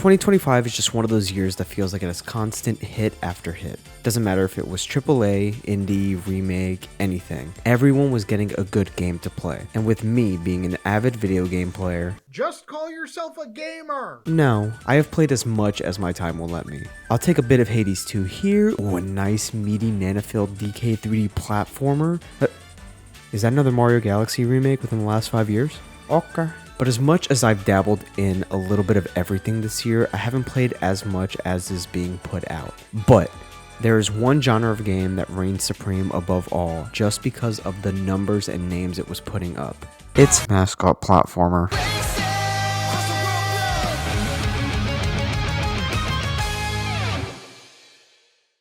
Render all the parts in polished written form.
2025 is just one of those years that feels like it has constant hit after hit. Doesn't matter if it was AAA, indie, remake, anything. Everyone was getting a good game to play. And with me being an avid video game player, just call yourself a gamer! No, I have played as much as my time will let me. I'll take a bit of Hades 2 here. Ooh, a nice meaty nano-filled DK 3D platformer. Is that another Mario Galaxy remake within the last 5 years? Okay. But as much as I've dabbled in a little bit of everything this year, I haven't played as much as is being put out. But there is one genre of game that reigns supreme above all, just because of the numbers and names it was putting up. It's mascot platformer.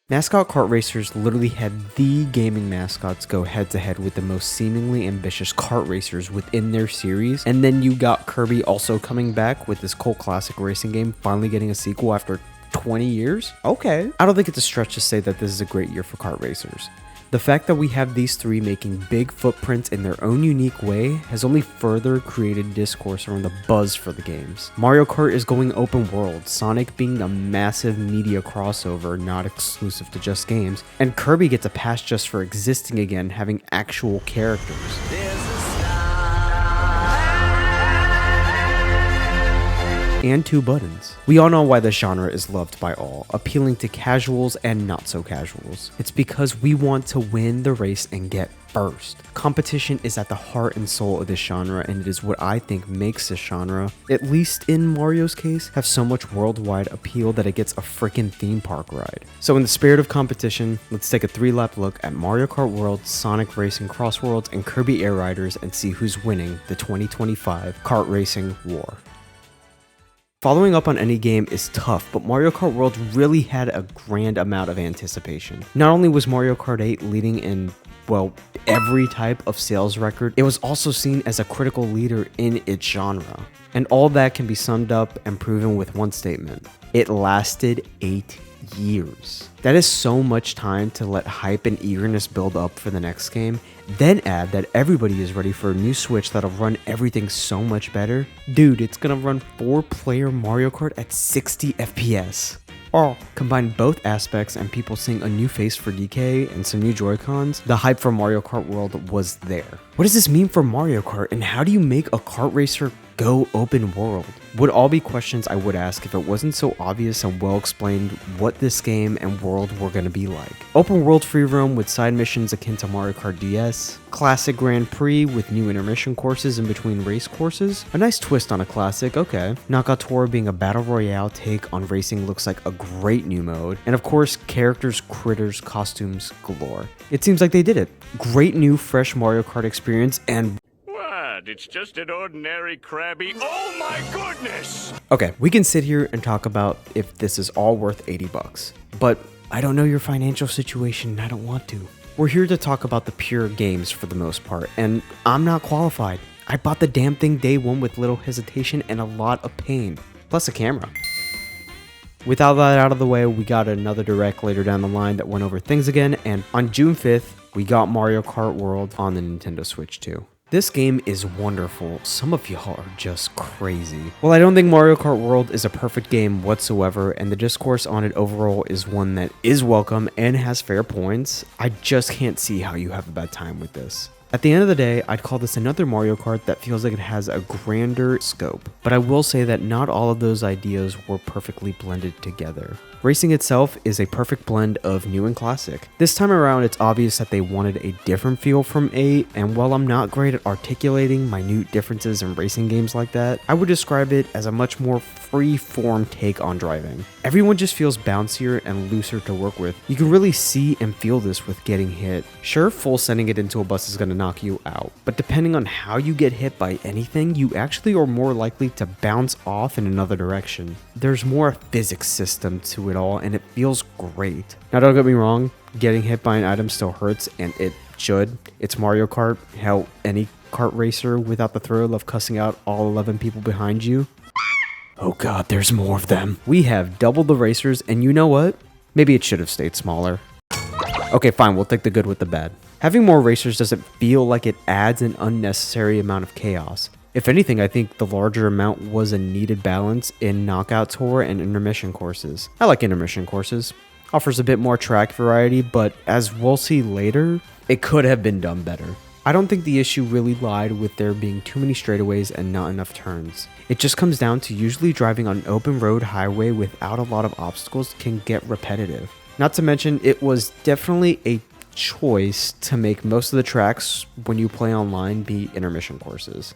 Mascot Kart Racers literally had the gaming mascots go head to head with the most seemingly ambitious kart racers within their series, and then you got Kirby also coming back with this cult classic racing game finally getting a sequel after 20 years? Okay. I don't think it's a stretch to say that this is a great year for kart racers. The fact that we have these three making big footprints in their own unique way has only further created discourse around the buzz for the games. Mario Kart is going open world, Sonic being a massive media crossover not exclusive to just games, and Kirby gets a pass just for existing again, having actual characters. And 2 buttons. We all know why this genre is loved by all, appealing to casuals and not so casuals. It's because we want to win the race and get first. Competition is at the heart and soul of this genre, and it is what I think makes this genre, at least in Mario's case, have so much worldwide appeal that it gets a freaking theme park ride. So in the spirit of competition, let's take a 3-lap look at Mario Kart World, Sonic Racing Crossworlds, and Kirby Air Riders and see who's winning the 2025 kart racing war. Following up on any game is tough, but Mario Kart World really had a grand amount of anticipation. Not only was Mario Kart 8 leading in, well, every type of sales record, it was also seen as a critical leader in its genre. And all that can be summed up and proven with one statement. It lasted 8 years. That is so much time to let hype and eagerness build up for the next game, then add that everybody is ready for a new Switch that'll run everything so much better. Dude, it's gonna run 4-player Mario Kart at 60 FPS. Oh, combine both aspects and people seeing a new face for DK and some new Joy-Cons, the hype for Mario Kart World was there. What does this mean for Mario Kart, and how do you make a kart racer go open world? Would all be questions I would ask if it wasn't so obvious and well explained what this game and world were going to be like. Open world free roam with side missions akin to Mario Kart DS, classic Grand Prix with new intermission courses in between race courses, a nice twist on a classic, okay. Knockout Tour being a battle royale take on racing looks like a great new mode, and of course characters, critters, costumes galore. It seems like they did it. Great new fresh Mario Kart experience, and it's just an ordinary crabby. Oh my goodness! Okay, we can sit here and talk about if this is all worth $80, but I don't know your financial situation and I don't want to. We're here to talk about the pure games for the most part, and I'm not qualified. I bought the damn thing day one with little hesitation and a lot of pain, plus a camera. With all that out of the way, we got another direct later down the line that went over things again, and on June 5th, we got Mario Kart World on the Nintendo Switch 2. This game is wonderful. Some of y'all are just crazy. Well, I don't think Mario Kart World is a perfect game whatsoever, and the discourse on it overall is one that is welcome and has fair points. I just can't see how you have a bad time with this. At the end of the day, I'd call this another Mario Kart that feels like it has a grander scope, but I will say that not all of those ideas were perfectly blended together. Racing itself is a perfect blend of new and classic. This time around, it's obvious that they wanted a different feel from 8, and while I'm not great at articulating minute differences in racing games like that, I would describe it as a much more free-form take on driving. Everyone just feels bouncier and looser to work with. You can really see and feel this with getting hit. Sure, full sending it into a bus is going to knock you out, but depending on how you get hit by anything, you actually are more likely to bounce off in another direction. There's more physics system to it all, and it feels great. Now don't get me wrong, getting hit by an item still hurts, and it should. It's Mario Kart. Hell, any kart racer without the thrill of cussing out all 11 people behind you. Oh god, there's more of them. We have double the racers, and you know what? Maybe it should have stayed smaller. Okay, fine, we'll take the good with the bad. Having more racers doesn't feel like it adds an unnecessary amount of chaos. If anything, I think the larger amount was a needed balance in knockout tour and intermission courses. I like intermission courses. Offers a bit more track variety, but as we'll see later, it could have been done better. I don't think the issue really lied with there being too many straightaways and not enough turns. It just comes down to usually driving on an open road highway without a lot of obstacles can get repetitive. Not to mention, it was definitely a choice to make most of the tracks when you play online be intermission courses.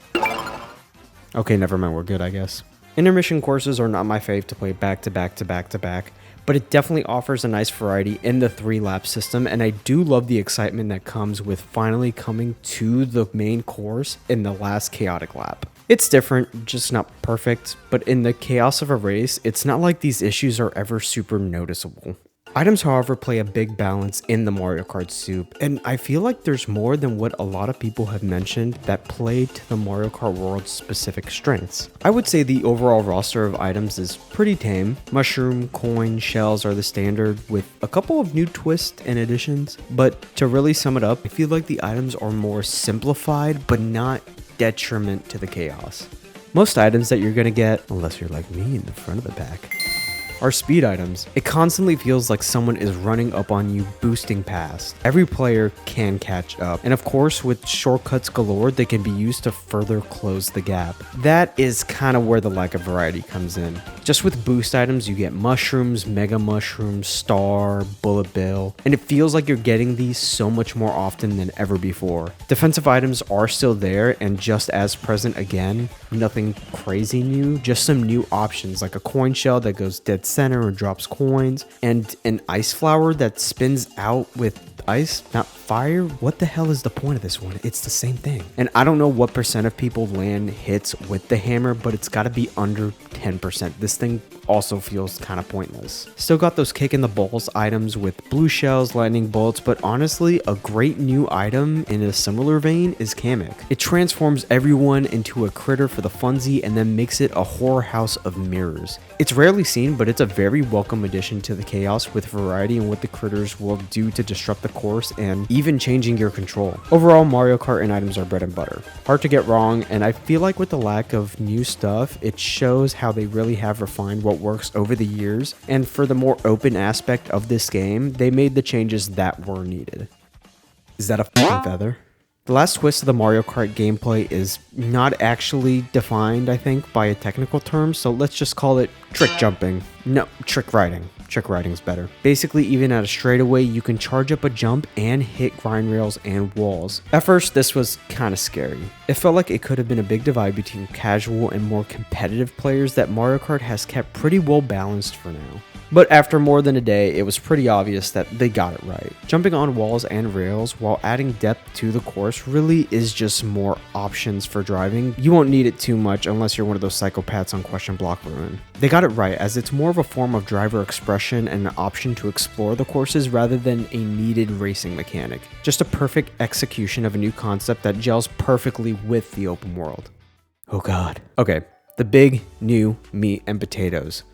Okay, never mind, we're good, I guess. Intermission courses are not my fave to play back to back to back to back, but it definitely offers a nice variety in the 3-lap system, and I do love the excitement that comes with finally coming to the main course in the last chaotic lap. It's different, just not perfect, but in the chaos of a race, it's not like these issues are ever super noticeable. Items, however, play a big balance in the Mario Kart soup, and I feel like there's more than what a lot of people have mentioned that play to the Mario Kart world's specific strengths. I would say the overall roster of items is pretty tame. Mushroom, coin, shells are the standard, with a couple of new twists and additions, but to really sum it up, I feel like the items are more simplified, but not detriment to the chaos. Most items that you're gonna get, unless you're like me in the front of the pack, are speed items. It constantly feels like someone is running up on you, boosting past. Every player can catch up, and of course with shortcuts galore, they can be used to further close the gap. That is kind of where the lack of variety comes in. Just with boost items, you get mushrooms, mega mushrooms, star, bullet bill, and it feels like you're getting these so much more often than ever before. Defensive items are still there and just as present again. Nothing crazy new, just some new options like a coin shell that goes dead center and drops coins, and an ice flower that spins out with ice, not fire. What the hell is the point of this one? It's the same thing. And I don't know what percent of people land hits with the hammer, but it's got to be under 10%. This thing also feels kind of pointless. Still got those kick in the balls items with blue shells, lightning bolts, but honestly, a great new item in a similar vein is Kamek. It transforms everyone into a critter for the funsy and then makes it a horror house of mirrors. It's rarely seen, but it's a very welcome addition to the chaos with variety in what the critters will do to disrupt the course and even changing your control. Overall, Mario Kart and items are bread and butter. Hard to get wrong, and I feel like with the lack of new stuff, it shows how they really have refined what works over the years, and for the more open aspect of this game, they made the changes that were needed. Is that a fucking feather? The last twist of the Mario Kart gameplay is not actually defined, I think, by a technical term, so let's just call it trick jumping. No, trick riding. Trick riding's better. Basically, even at a straightaway, you can charge up a jump and hit grind rails and walls. At first, this was kind of scary. It felt like it could have been a big divide between casual and more competitive players that Mario Kart has kept pretty well balanced for now. But after more than a day, it was pretty obvious that they got it right. Jumping on walls and rails while adding depth to the course really is just more options for driving. You won't need it too much unless you're one of those psychopaths on Question Block Ruin. They got it right, as it's more of a form of driver expression and an option to explore the courses rather than a needed racing mechanic. Just a perfect execution of a new concept that gels perfectly with the open world. Oh god. Okay, the big new meat and potatoes.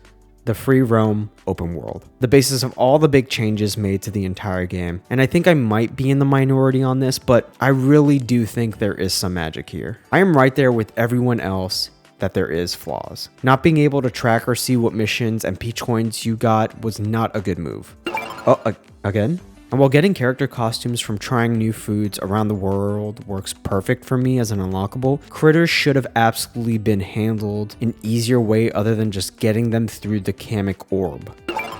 The free roam open world. The basis of all the big changes made to the entire game. And I think I might be in the minority on this, but I really do think there is some magic here. I am right there with everyone else that there is flaws. Not being able to track or see what missions and peach coins you got was not a good move. Oh, again? And while getting character costumes from trying new foods around the world works perfect for me as an unlockable, critters should have absolutely been handled an easier way other than just getting them through the Kamek orb.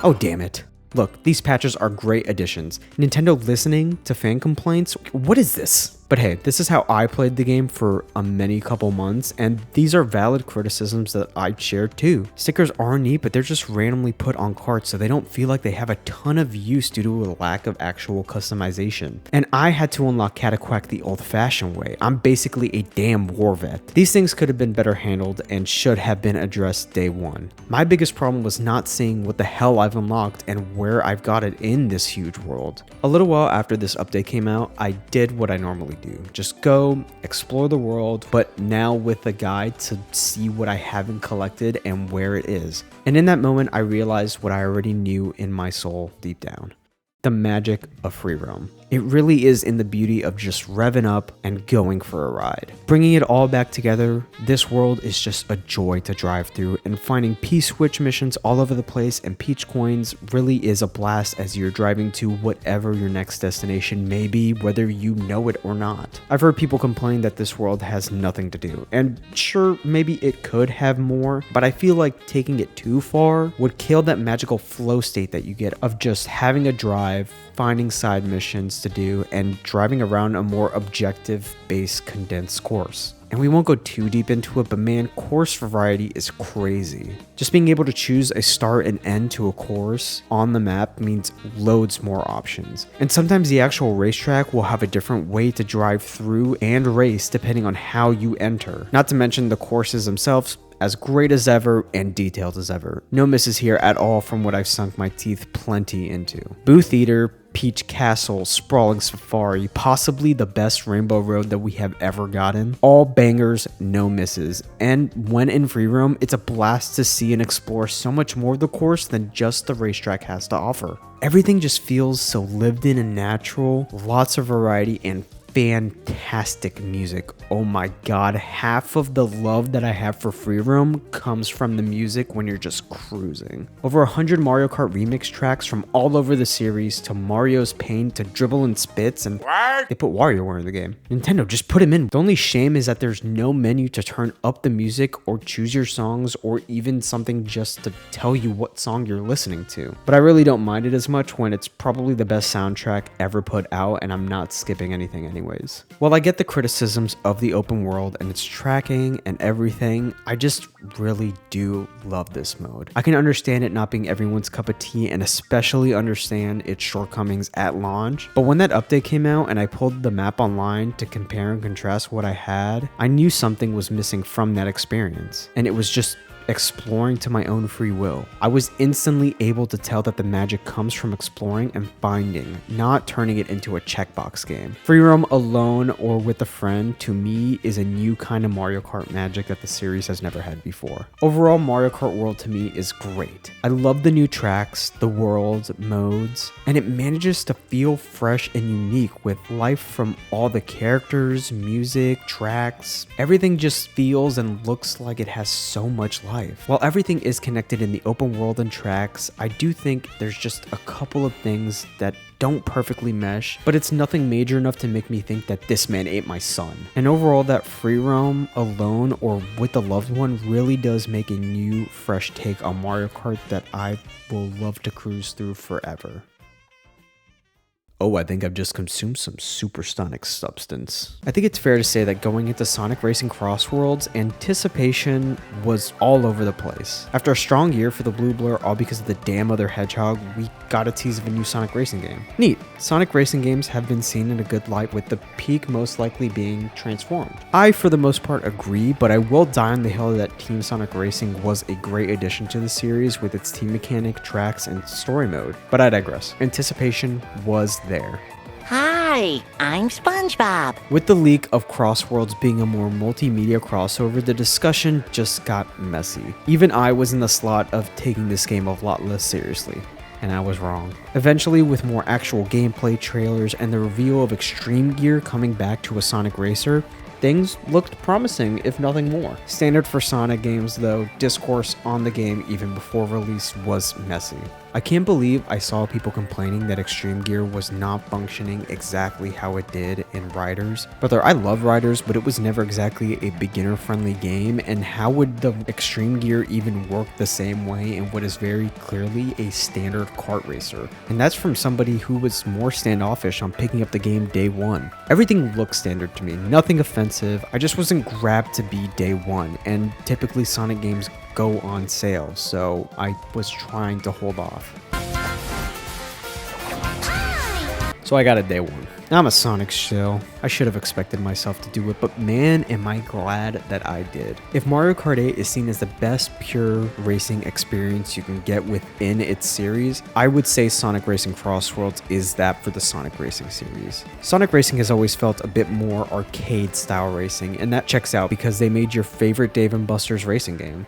Oh damn it. Look, these patches are great additions. Nintendo listening to fan complaints? What is this? But hey, this is how I played the game for a many couple months, and these are valid criticisms that I shared too. Stickers are neat, but they're just randomly put on carts, so they don't feel like they have a ton of use due to a lack of actual customization. And I had to unlock Cataquack the old-fashioned way. I'm basically a damn war vet. These things could have been better handled and should have been addressed day one. My biggest problem was not seeing what the hell I've unlocked and where I've got it in this huge world. A little while after this update came out, I did what I normally do. Just go, explore the world, but now with a guide to see what I haven't collected and where it is. And in that moment, I realized what I already knew in my soul deep down. The magic of free roam. It really is in the beauty of just revving up and going for a ride. Bringing it all back together, this world is just a joy to drive through, and finding P-Switch missions all over the place and Peach coins really is a blast as you're driving to whatever your next destination may be, whether you know it or not. I've heard people complain that this world has nothing to do, and sure, maybe it could have more, but I feel like taking it too far would kill that magical flow state that you get of just having a drive, finding side missions to do, and driving around a more objective-based condensed course. And we won't go too deep into it, but man, course variety is crazy. Just being able to choose a start and end to a course on the map means loads more options. And sometimes the actual racetrack will have a different way to drive through and race depending on how you enter. Not to mention the courses themselves, as great as ever and detailed as ever. No misses here at all from what I've sunk my teeth plenty into. Booth Eater, Peach Castle, Sprawling Safari, possibly the best Rainbow Road that we have ever gotten. All bangers, no misses. And when in free roam, it's a blast to see and explore so much more of the course than just the racetrack has to offer. Everything just feels so lived in and natural, lots of variety and fantastic music. Oh my god, half of the love that I have for free roam comes from the music when you're just cruising. Over 100 Mario Kart remix tracks from all over the series, to Mario's Pain, to Dribble and Spits, and they put WarioWare in the game. Nintendo, just put him in. The only shame is that there's no menu to turn up the music or choose your songs, or even something just to tell you what song you're listening to. But I really don't mind it as much when it's probably the best soundtrack ever put out and I'm not skipping anything anyways. While I get the criticisms of the open world and its tracking and everything, I just really do love this mode. I can understand it not being everyone's cup of tea and especially understand its shortcomings at launch, but when that update came out and I pulled the map online to compare and contrast what I had, I knew something was missing from that experience, and it was just exploring to my own free will. I was instantly able to tell that the magic comes from exploring and finding, not turning it into a checkbox game. Free roam alone or with a friend, to me, is a new kind of Mario Kart magic that the series has never had before. Overall, Mario Kart World to me is great. I love the new tracks, the worlds, modes, and it manages to feel fresh and unique with life from all the characters, music, tracks. Everything just feels and looks like it has so much life. While everything is connected in the open world and tracks, I do think there's just a couple of things that don't perfectly mesh, but it's nothing major enough to make me think that this man ate my son. And overall, that free roam alone or with a loved one really does make a new, fresh take on Mario Kart that I will love to cruise through forever. Oh, I think I've just consumed some supersonic substance. I think it's fair to say that going into Sonic Racing Crossworlds, anticipation was all over the place. After a strong year for the Blue Blur, all because of the damn other hedgehog, we got a tease of a new Sonic Racing game. Neat. Sonic Racing games have been seen in a good light, with the peak most likely being Transformed. I, for the most part, agree, but I will die on the hill that Team Sonic Racing was a great addition to the series with its team mechanic, tracks, and story mode. But I digress. Anticipation was there. Hi, I'm SpongeBob. With the leak of Crossworlds being a more multimedia crossover, the discussion just got messy. Even I was in the slot of taking this game a lot less seriously, and I was wrong. Eventually, with more actual gameplay trailers and the reveal of Extreme Gear coming back to a Sonic Racer, things looked promising, if nothing more. Standard for Sonic games though, discourse on the game even before release was messy. I can't believe I saw people complaining that Extreme Gear was not functioning exactly how it did in Riders. Brother, I love Riders, but it was never exactly a beginner-friendly game, and how would the Extreme Gear even work the same way in what is very clearly a standard kart racer? And that's from somebody who was more standoffish on picking up the game day one. Everything looked standard to me, nothing offensive. I just wasn't grabbed to be day one, and typically Sonic games go on sale, so I was trying to hold off. So I got it day one. I'm a Sonic shill. I should have expected myself to do it, but man, am I glad that I did. If Mario Kart 8 is seen as the best pure racing experience you can get within its series, I would say Sonic Racing Crossworlds is that for the Sonic Racing series. Sonic Racing has always felt a bit more arcade style racing, and that checks out because they made your favorite Dave & Buster's racing game.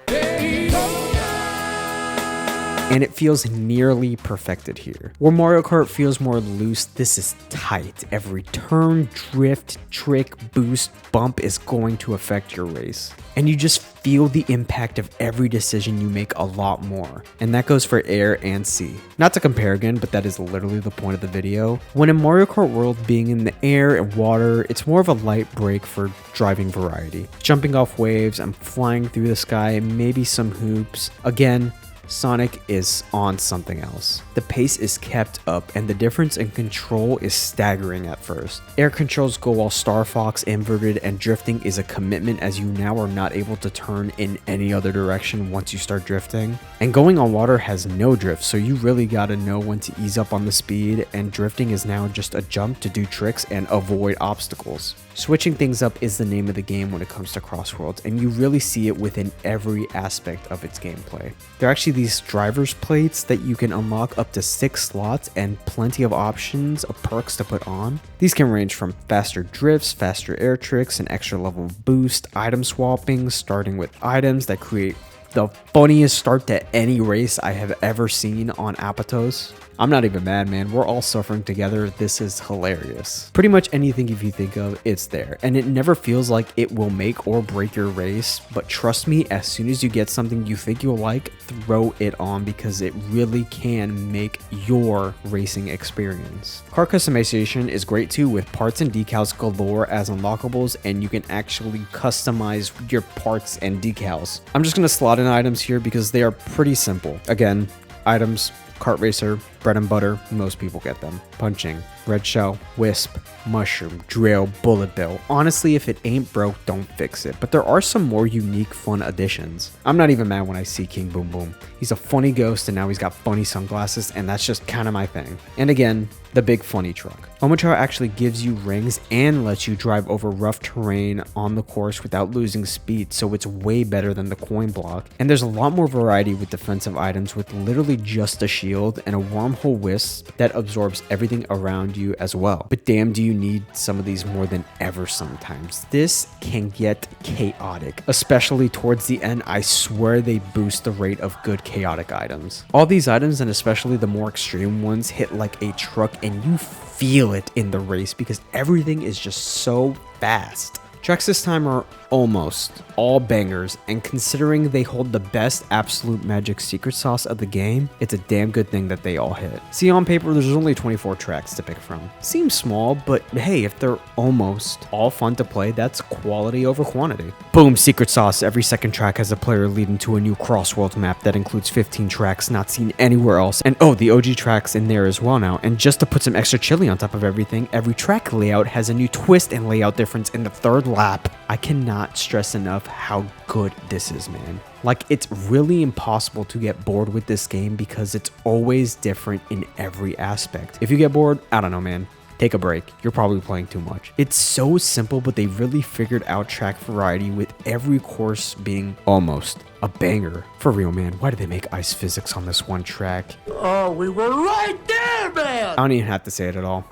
and it feels nearly perfected here. Where Mario Kart feels more loose, this is tight. Every turn, drift, trick, boost, bump is going to affect your race. And you just feel the impact of every decision you make a lot more. And that goes for air and sea. Not to compare again, but that is literally the point of the video. When in Mario Kart World, being in the air and water, it's more of a light break for driving variety. Jumping off waves, I'm flying through the sky, maybe some hoops. Again, Sonic is on something else. The pace is kept up and the difference in control is staggering at first. Air controls go all Star Fox inverted and drifting is a commitment as you now are not able to turn in any other direction once you start drifting. And going on water has no drift, so you really gotta know when to ease up on the speed, and drifting is now just a jump to do tricks and avoid obstacles. Switching things up is the name of the game when it comes to Crossworlds, and you really see it within every aspect of its gameplay. There are actually these driver's plates that you can unlock up to 6 slots and plenty of options of perks to put on. These can range from faster drifts, faster air tricks, an extra level boost, item swapping, starting with items that create the funniest start to any race I have ever seen on Apatos. I'm not even mad, man. We're all suffering together. This is hilarious. Pretty much anything if you think of, it's there. And it never feels like it will make or break your race. But trust me, as soon as you get something you think you'll like, throw it on because it really can make your racing experience. Car customization is great too, with parts and decals galore as unlockables, and you can actually customize your parts and decals. I'm just going to slot in items here because they are pretty simple. Again, items, Kart Racer, bread and butter, most people get them. Punching, red shell, wisp, mushroom, drill, bullet bill. Honestly, if it ain't broke, don't fix it. But there are some more unique, fun additions. I'm not even mad when I see King Boom Boom. He's a funny ghost and now he's got funny sunglasses, and that's just kind of my thing. And again, the big funny truck. Omochar actually gives you rings and lets you drive over rough terrain on the course without losing speed, so it's way better than the coin block. And there's a lot more variety with defensive items with literally just a shield and a wormhole wisp that absorbs everything around you as well. But damn, do you need some of these more than ever sometimes. This can get chaotic, especially towards the end. I swear they boost the rate of good chaotic items. All these items, and especially the more extreme ones, hit like a truck, and you feel it in the race because everything is just so fast. Tracks this time are almost all bangers, and considering they hold the best absolute magic secret sauce of the game, it's a damn good thing that they all hit. See, on paper there's only 24 tracks to pick from. Seems small, but hey, if they're almost all fun to play, that's quality over quantity. Boom, secret sauce. Every second track has a player leading to a new Crossworlds map that includes 15 tracks not seen anywhere else, and oh, the OG tracks in there as well now. And just to put some extra chili on top of everything, every track layout has a new twist and layout difference in the third lap. I cannot stress enough how good this is, man. Like, it's really impossible to get bored with this game because it's always different in every aspect. If you get bored, I don't know, man. Take a break. You're probably playing too much. It's so simple, but they really figured out track variety with every course being almost a banger. For real, man. Why did they make ice physics on this one track? Oh, we were right there, man! I don't even have to say it at all.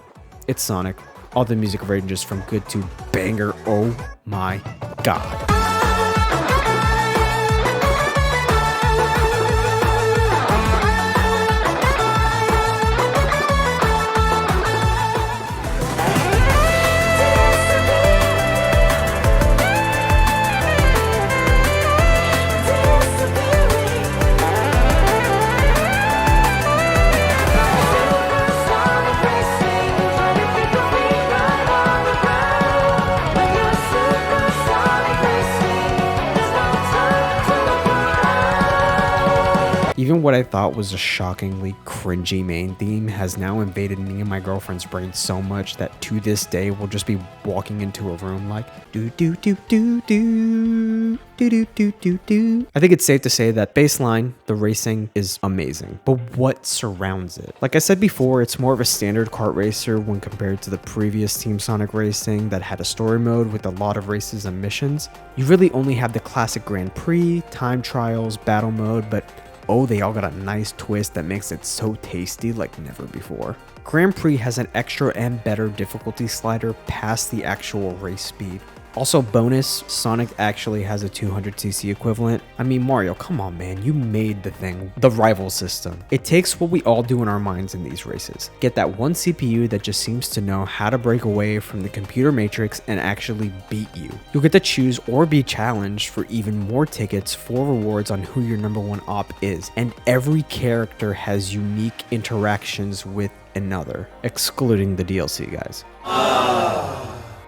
It's Sonic. All the music ranges from good to banger. Oh my god. Even what I thought was a shockingly cringy main theme has now invaded me and my girlfriend's brain so much that to this day we'll just be walking into a room like do do do do do do do do do do. I think it's safe to say that baseline, the racing is amazing, but what surrounds it? Like I said before, it's more of a standard kart racer when compared to the previous Team Sonic Racing that had a story mode with a lot of races and missions. You really only have the classic Grand Prix, time trials, battle mode, but oh, they all got a nice twist that makes it so tasty like never before. Grand Prix has an extra and better difficulty slider past the actual race speed. Also bonus, Sonic actually has a 200cc equivalent. I mean, Mario, come on man, you made the thing, the rival system. It takes what we all do in our minds in these races. Get that one CPU that just seems to know how to break away from the computer matrix and actually beat you. You'll get to choose or be challenged for even more tickets for rewards on who your #1 op is. And every character has unique interactions with another, excluding the DLC guys.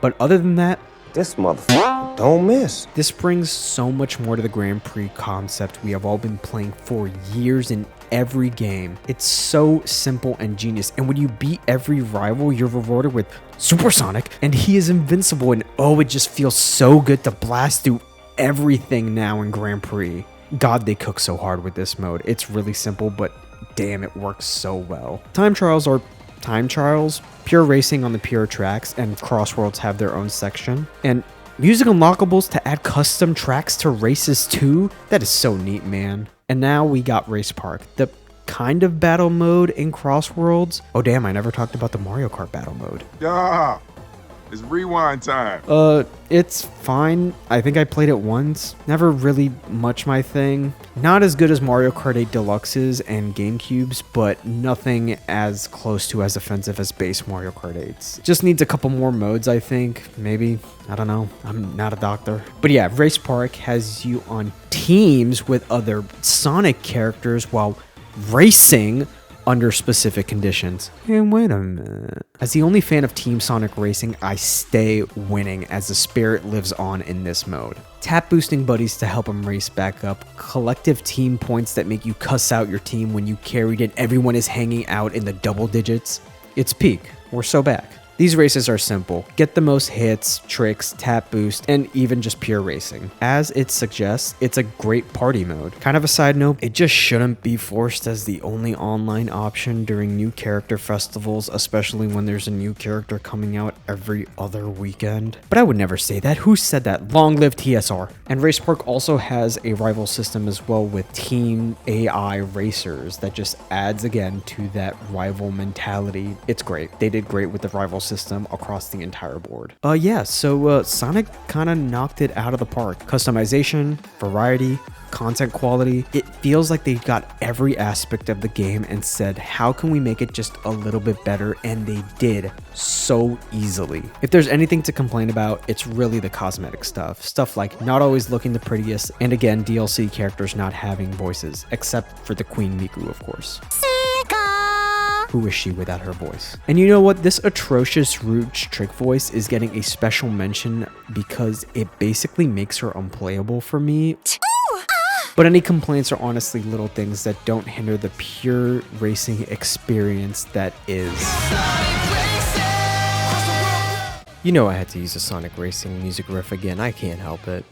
But other than that, This motherfucker don't miss. this brings so much more to the Grand Prix concept we have all been playing for years in every game. It's so simple and genius, and when you beat every rival, you're rewarded with Supersonic, and he is invincible, and oh, it just feels so good to blast through everything now in Grand Prix. God, they cook so hard with this mode. It's really simple, but damn, it works so well. Time trials are time trials. Pure racing on the pure tracks, and Crossworlds have their own section. And music unlockables to add custom tracks to races too. That is so neat, man. And now we got Race Park, the kind of battle mode in Crossworlds. Oh damn, I never talked about the Mario Kart battle mode. Yeah, it's rewind time. It's fine. I think I played it once. Never really much my thing. Not as good as Mario Kart 8 Deluxes and GameCubes, but nothing as close to as offensive as base Mario Kart 8s. Just needs a couple more modes, I think. Maybe. I don't know. I'm not a doctor. But yeah, Race Park has you on teams with other Sonic characters while racing under specific conditions. And wait a minute. As the only fan of Team Sonic Racing, I stay winning as the spirit lives on in this mode. Tap boosting buddies to help them race back up, collective team points that make you cuss out your team when you carried and everyone is hanging out in the double digits. It's peak. We're so back. These races are simple. Get the most hits, tricks, tap boost, and even just pure racing. As it suggests, it's a great party mode. Kind of a side note, it just shouldn't be forced as the only online option during new character festivals, especially when there's a new character coming out every other weekend. But I would never say that. Who said that? Long live TSR. And Race Park also has a rival system as well with Team AI racers that just adds again to that rival mentality. It's great. They did great with the rival system across the entire board. So Sonic kind of knocked it out of the park. Customization, variety, content quality. It feels like they got every aspect of the game and said, how can we make it just a little bit better? And they did so easily. If there's anything to complain about, it's really the cosmetic stuff. Stuff like not always looking the prettiest, and again, DLC characters not having voices, except for the Queen Miku, of course. Who is she without her voice? And you know what? This atrocious Rouge trick voice is getting a special mention because it basically makes her unplayable for me. But any complaints are honestly little things that don't hinder the pure racing experience that is. You know I had to use a Sonic Racing music riff again, I can't help it.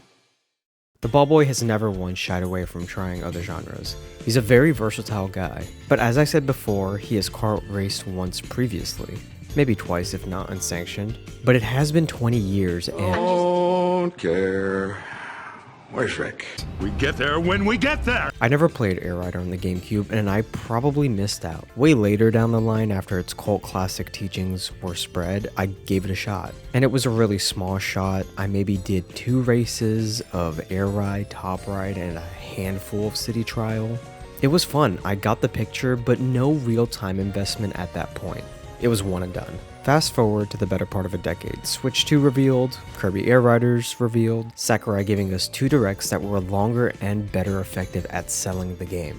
The ball boy has never once shied away from trying other genres. He's a very versatile guy, but as I said before, he has kart raced once previously. Maybe twice if not unsanctioned. But it has been 20 years and... Don't care. Where's Rick? We get there when we get there. I never played Air Rider on the GameCube, and I probably missed out. Way later down the line, after its cult classic teachings were spread, I gave it a shot. And it was a really small shot. I maybe did 2 races of Air Ride, Top Ride, and a handful of City Trial. It was fun, I got the picture, but no real-time investment at that point. It was one and done. Fast forward to the better part of a decade. Switch 2 revealed, Kirby Air Riders revealed, Sakurai giving us 2 directs that were longer and better effective at selling the game.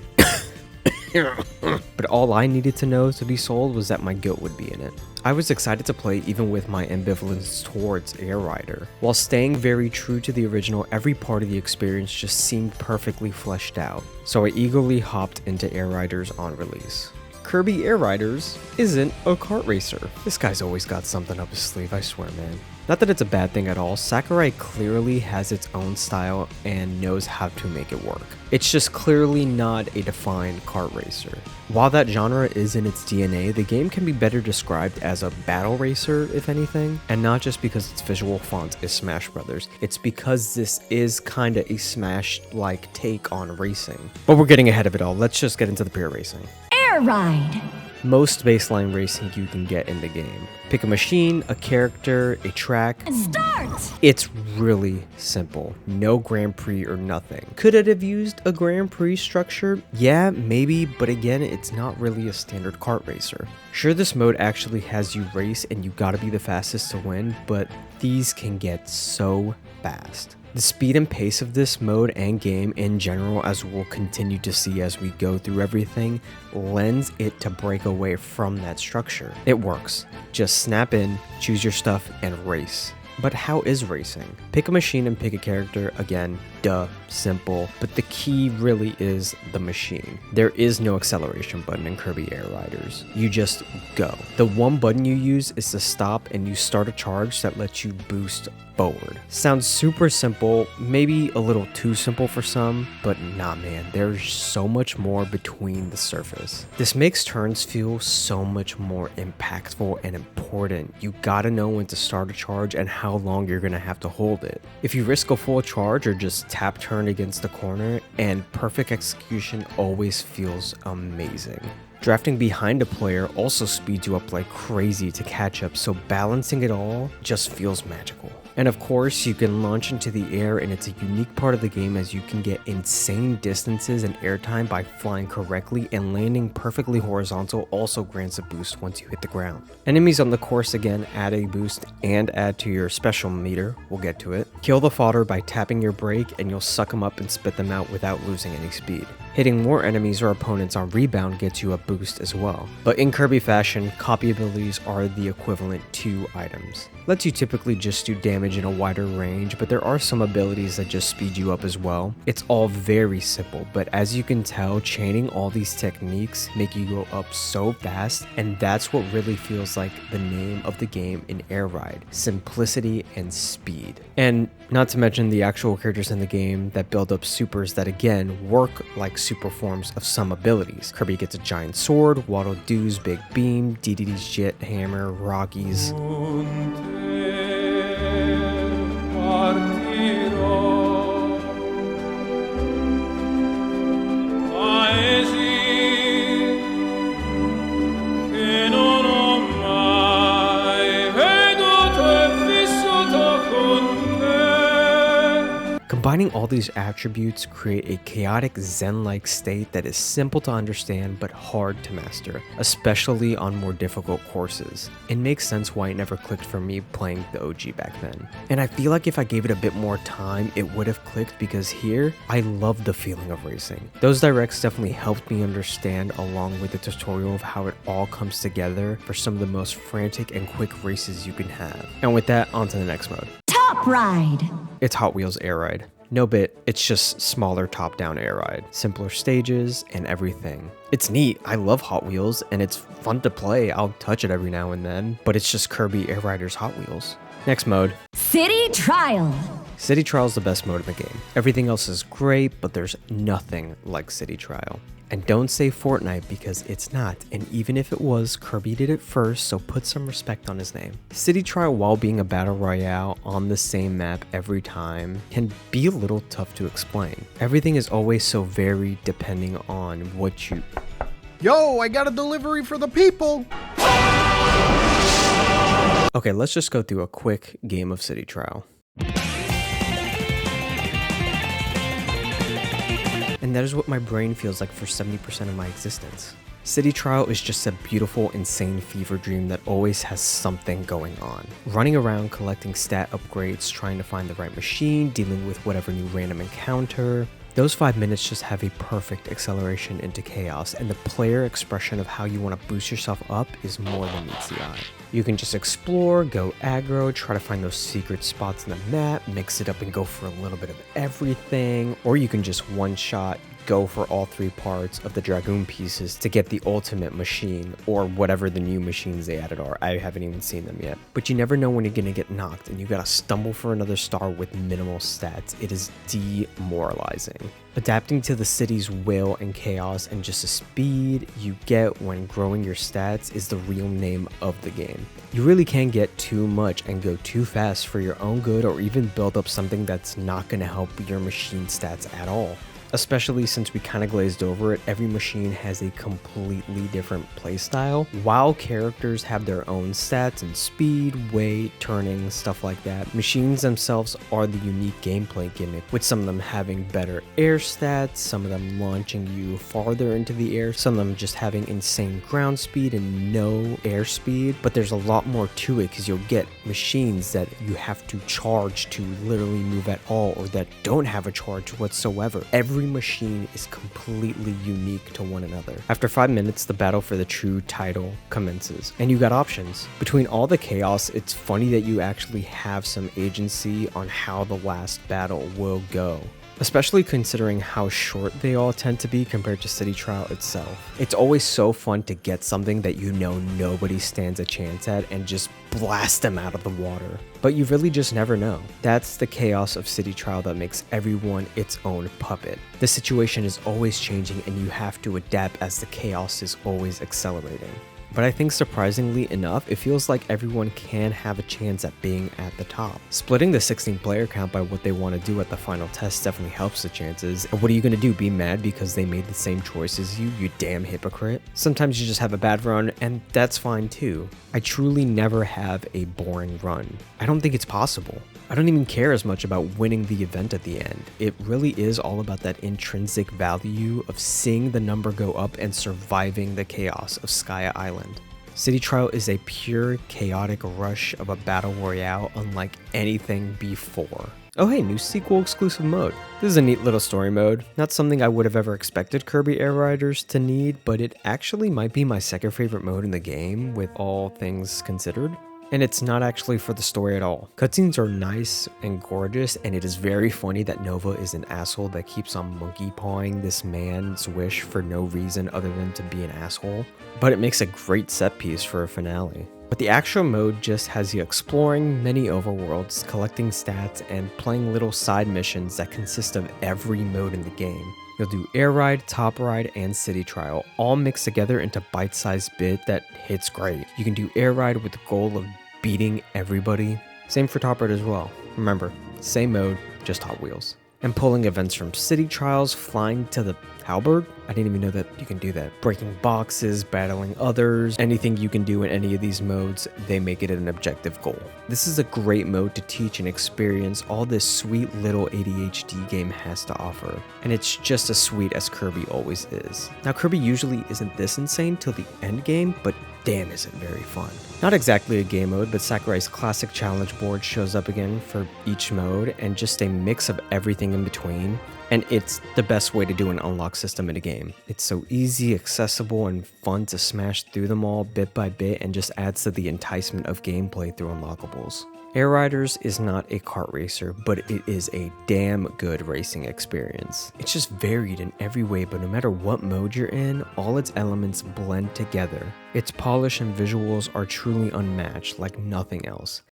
But all I needed to know to be sold was that my goat would be in it. I was excited to play even with my ambivalence towards Air Rider. While staying very true to the original, every part of the experience just seemed perfectly fleshed out. So I eagerly hopped into Air Riders on release. Kirby Air Riders isn't a kart racer. This guy's always got something up his sleeve, I swear, man. Not that it's a bad thing at all, Sakurai clearly has its own style and knows how to make it work. It's just clearly not a defined kart racer. While that genre is in its DNA, the game can be better described as a battle racer, if anything, and not just because its visual font is Smash Brothers. It's because this is kinda a Smash-like take on racing. But we're getting ahead of it all, let's just get into the pure racing. Air Ride. Most baseline racing you can get in the game. Pick a machine, a character, a track, Start! Crossworlds. It's really simple. No Grand Prix or nothing. Could it have used a Grand Prix structure? Yeah, maybe, but again, it's not really a standard kart racer. Sure, this mode actually has you race and you gotta be the fastest to win, but these can get so fast. The speed and pace of this mode and game in general, as we'll continue to see as we go through everything, lends it to break away from that structure. It works. Just snap in, choose your stuff, and race. But how is racing? Pick a machine and pick a character. Again, duh, simple. But the key really is the machine. There is no acceleration button in Kirby Air Riders. You just go. The one button you use is to stop and you start a charge that lets you boost forward. Sounds super simple, maybe a little too simple for some, but nah man, there's so much more between the surface. This makes turns feel so much more impactful and important. You gotta know when to start a charge and how long you're gonna have to hold it. If you risk a full charge or just tap turn against the corner, and perfect execution always feels amazing. Drafting behind a player also speeds you up like crazy to catch up, so balancing it all just feels magical. And of course, you can launch into the air, and it's a unique part of the game as you can get insane distances and airtime by flying correctly, and landing perfectly horizontal also grants a boost once you hit the ground. Enemies on the course again add a boost and add to your special meter, we'll get to it. Kill the fodder by tapping your brake and you'll suck them up and spit them out without losing any speed. Hitting more enemies or opponents on rebound gets you a boost as well. But in Kirby fashion, copy abilities are the equivalent to items. Lets you typically just do damage in a wider range, but there are some abilities that just speed you up as well. It's all very simple, but as you can tell, chaining all these techniques make you go up so fast, and that's what really feels like the name of the game in Air Ride: simplicity and speed. And not to mention the actual characters in the game that build up supers that again work like super forms of some abilities. Kirby gets a giant sword, Waddle Doo's big beam, DDD's jet hammer, Rocky's Combining all these attributes create a chaotic zen-like state that is simple to understand but hard to master, especially on more difficult courses. It makes sense why it never clicked for me playing the OG back then. And I feel like if I gave it a bit more time, it would have clicked, because here, I love the feeling of racing. Those directs definitely helped me understand, along with the tutorial, of how it all comes together for some of the most frantic and quick races you can have. And with that, on to the next mode. Top Ride. It's Hot Wheels Air Ride. No bit, it's just smaller top-down air ride, simpler stages, and everything. It's neat, I love Hot Wheels, and it's fun to play. I'll touch it every now and then, but it's just Kirby Air Riders Hot Wheels. Next mode. City Trial. City Trial is the best mode in the game. Everything else is great, but there's nothing like City Trial. And don't say Fortnite, because it's not, and even if it was, Kirby did it first, so put some respect on his name. City Trial, while being a battle royale on the same map every time, can be a little tough to explain. Everything is always so varied depending on what you... Yo, I got a delivery for the people! Okay, let's just go through a quick game of City Trial. And that is what my brain feels like for 70% of my existence. City Trial is just a beautiful, insane fever dream that always has something going on. Running around collecting stat upgrades, trying to find the right machine, dealing with whatever new random encounter. Those 5 minutes just have a perfect acceleration into chaos, and the player expression of how you want to boost yourself up is more than meets the eye. You can just explore, go aggro, try to find those secret spots in the map, mix it up and go for a little bit of everything, or you can just one-shot, go for all 3 parts of the Dragoon pieces to get the ultimate machine, or whatever the new machines they added are. I haven't even seen them yet. But you never know when you're gonna get knocked, and you gotta stumble for another star with minimal stats. It is demoralizing. Adapting to the city's will and chaos, and just the speed you get when growing your stats is the real name of the game. You really can get too much and go too fast for your own good, or even build up something that's not gonna help your machine stats at all. especially since we kind of glazed over it. Every machine has a completely different playstyle. While characters have their own stats and speed, weight, turning, stuff like that, machines themselves are the unique gameplay gimmick, with some of them having better air stats, some of them launching you farther into the air, some of them just having insane ground speed and no air speed. But there's a lot more to it, because you'll get machines that you have to charge to literally move at all, or that don't have a charge whatsoever. Every machine is completely unique to one another. After 5 minutes, the battle for the true title commences, and you got options. Between all the chaos, it's funny that you actually have some agency on how the last battle will go, especially considering how short they all tend to be compared to City Trial itself. It's always so fun to get something that you know nobody stands a chance at and just blast them out of the water. But you really just never know. That's the chaos of City Trial that makes everyone its own puppet. The situation is always changing and you have to adapt as the chaos is always accelerating. But I think surprisingly enough, it feels like everyone can have a chance at being at the top. Splitting the 16 player count by what they want to do at the final test definitely helps the chances. And what are you going to do, be mad because they made the same choice as you damn hypocrite? Sometimes you just have a bad run, and that's fine too. I truly never have a boring run. I don't think it's possible. I don't even care as much about winning the event at the end. It really is all about that intrinsic value of seeing the number go up and surviving the chaos of Skya Island. City Trial is a pure chaotic rush of a battle royale unlike anything before. Oh hey, new sequel exclusive mode. This is a neat little story mode. Not something I would have ever expected Kirby Air Riders to need, but it actually might be my second favorite mode in the game with all things considered. And it's not actually for the story at all. Cutscenes are nice and gorgeous, and it is very funny that Nova is an asshole that keeps on monkey pawing this man's wish for no reason other than to be an asshole. But it makes a great set piece for a finale. But the actual mode just has you exploring many overworlds, collecting stats, and playing little side missions that consist of every mode in the game. You'll do Air Ride, Top Ride, and City Trial, all mixed together into bite-sized bit that hits great. You can do Air Ride with the goal of beating everybody. Same for Top Ride as well. Remember, same mode, just Hot Wheels. And pulling events from City Trials, flying to the halberd? I didn't even know that you can do that. Breaking boxes, battling others, anything you can do in any of these modes, they make it an objective goal. This is a great mode to teach and experience all this sweet little ADHD game has to offer. And it's just as sweet as Kirby always is. Now Kirby usually isn't this insane till the end game, but damn is it very fun. Not exactly a game mode, but Sakurai's classic challenge board shows up again for each mode, and just a mix of everything in between. And it's the best way to do an unlock system in a game. It's so easy, accessible, and fun to smash through them all bit by bit, and just adds to the enticement of gameplay through unlockables. Air Riders is not a kart racer, but it is a damn good racing experience. It's just varied in every way, but no matter what mode you're in, all its elements blend together. Its polish and visuals are truly unmatched, like nothing else.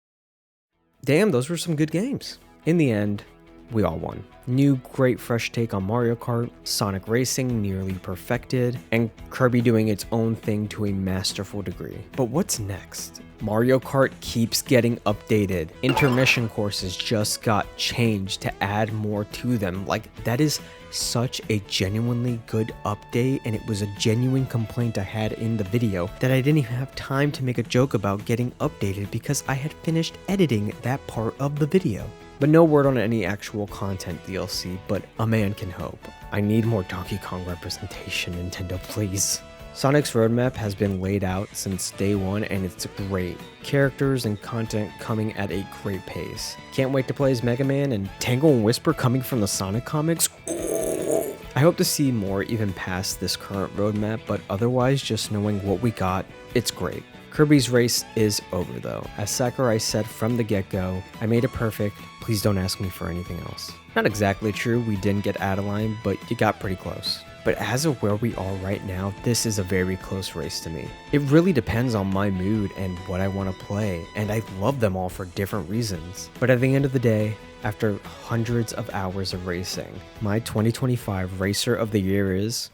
Damn, those were some good games. In the end, we all won. New great fresh take on Mario Kart, Sonic Racing nearly perfected, and Kirby doing its own thing to a masterful degree. But what's next? Mario Kart keeps getting updated. Intermission courses just got changed to add more to them. Like, that is such a genuinely good update, and it was a genuine complaint I had in the video that I didn't even have time to make a joke about getting updated because I had finished editing that part of the video. But no word on any actual content DLC, but a man can hope. I need more Donkey Kong representation, Nintendo, please. Sonic's roadmap has been laid out since day one, and it's great. Characters and content coming at a great pace. Can't wait to play as Mega Man, and Tangle and Whisper coming from the Sonic comics. Ooh. I hope to see more even past this current roadmap, but otherwise just knowing what we got, it's great. Kirby's race is over though. As Sakurai said from the get-go, I made it perfect, please don't ask me for anything else. Not exactly true, we didn't get Adeline, but you got pretty close. But as of where we are right now, this is a very close race to me. It really depends on my mood and what I want to play, and I love them all for different reasons. But at the end of the day, after hundreds of hours of racing, my 2025 Racer of the Year is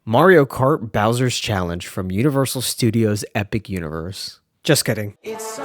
Mario Kart Bowser's Challenge from Universal Studios' Epic Universe. Just kidding. It's